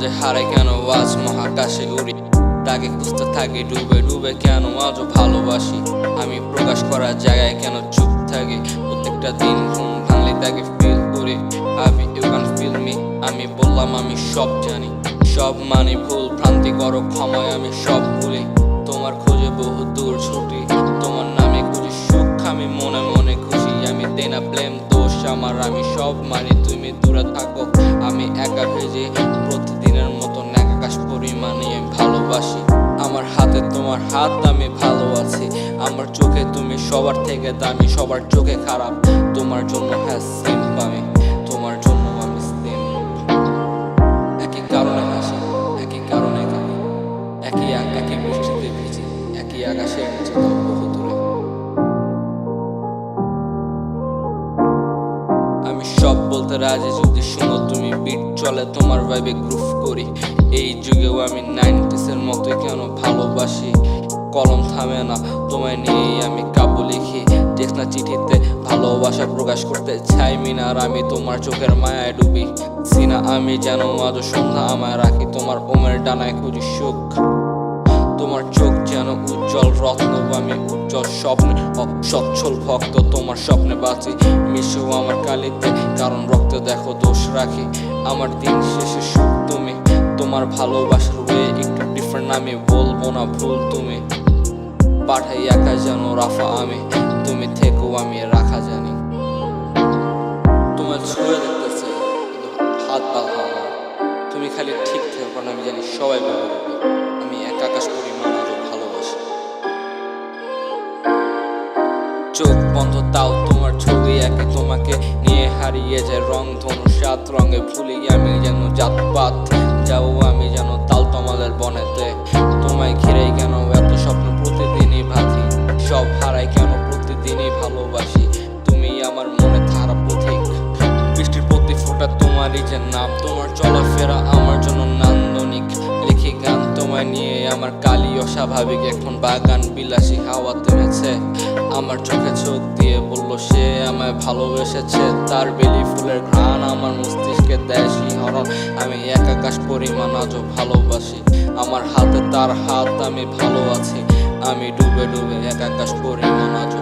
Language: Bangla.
খোঁজে হারাই কেন আজ মহাকাশে উড়ি, তাকে খুঁজতে থাকি ডুবে ডুবে কেন আজও ভালোবাসি। আমি প্রকাশ করার জায়গায় কেন চুপ থাকি, প্রত্যেকটা দিন ঘুম ভাঙলে তাকে ফিল করি। ইউ ক্যান ফিল মি, আমি বললাম আমি সব জানি, সব মানে ভুল ভ্রান্তি করো ক্ষমায় আমি সব ভুলি। তোমার খোঁজে বহু দূর ছুটি, তোমার নামে খুঁজি সুখ, আমি মনে মনে খুশি। আমি দেই না ব্লেম, দোষ আমার, আমি সব মানি, তুমি দূরে থাকো আমি একা ভেজে প্রতিদিনের মতো আকাশ পরিমাণে আমি ভালোবাসি। আমার হাতে তোমার হাত, আমি ভালো আছি। আমার চোখে তুমি সবার থেকে দামি, সবার চোখে খারাপ, তোমার জন্য হ্যাঁ সেম আমি, তোমার জন্য আমি সেম। একই কারণে হাসি, একই কারণে কাঁদি, একই বৃষ্টিতে ভিজি, একই আকাশের নিচে বহু দূরে। আমি সব বলতে রাজি যদি শুনো তুমি বিট চলে তোমার ভাইবে গ্রুভ করি। এই যুগেও আমি 90s-এর মতোই কেন ভালোবাসি। কলম থামে না তোমায় নিয়েই আমি কাব্য লিখি, টেক্সট না চিঠিতে ভালোবাসা প্রকাশ করতে চাই মিনার। আমি তোমার চোখের মায়ায় ডুবি সিনা, আমি যেন আজও সন্ধ্যা আমায় রাখি তোমার ওমের ডানায় খুঁজি সুখ। তোমার চোখ যেন উজ্জ্বল রত্ন, আমি উজ্জ্বল স্বপ্নে সচ্ছল ভক্ত, তোমার স্বপ্নে বাঁচি মিশু আমার কালিতে, কারণ রক্তে দেখো দোষ রাখি। আমার দিন শেষে সুখ তুমি, তোমার ভালোবাসার ওয়ে একটু ডিফারেন্ট, আমি বলবো না ভুল তুমি। পাঠাই একা যেন রাফা আমি, তুমি থেকো আমি রাখা জানি। তোমার ছুঁয়ে দেখতেছে হাত বাঁধা আমার, তুমি খালি ঠিক থেকো না, আমি জানি সবাই ভালো। আমি এক আকাশ পরিমাণ আরো ভালোবাসি। চোখ বন্ধ তাও তোমার ছবি একে, তোমাকে নিয়ে হারিয়ে যায় রং ধনু 7 রঙে, ভুলি আমি যেন জাতপাত, যাও আমি যেন তালতমালের বনেতে। তোমায় ঘিরেই কেন এত স্বপ্ন প্রতিদিনই ভাতি, সব হারাই কেন প্রতিদিনই ভালোবাসি। তুমি আমার মনে ধারা পথিক, বৃষ্টির প্রতি ফোঁটা তোমারই যে নাম, তোমার চলাফেরা আমার জন্য নান্দনিক। লিখি গান তোমায় নিয়ে আমার কালি অস্বাভাবিক, এখন বাগান বিলাসী হাওয়া থেমেছে আমার চোখে চোখ দিয়ে বলল সে আমায় ভালোবেসেছে। তার বেলি ফুলের ঘ্রাণ আমার মস্তিষ্কে দেয় শিহরণ, আমি এক আকাশ পরিমাণ আজও ভালোবাসি। আমার হাতে তার হাত, আমি ভালো আছি, আমি ডুবে ডুবে এক আকাশ পরিমাণ আজও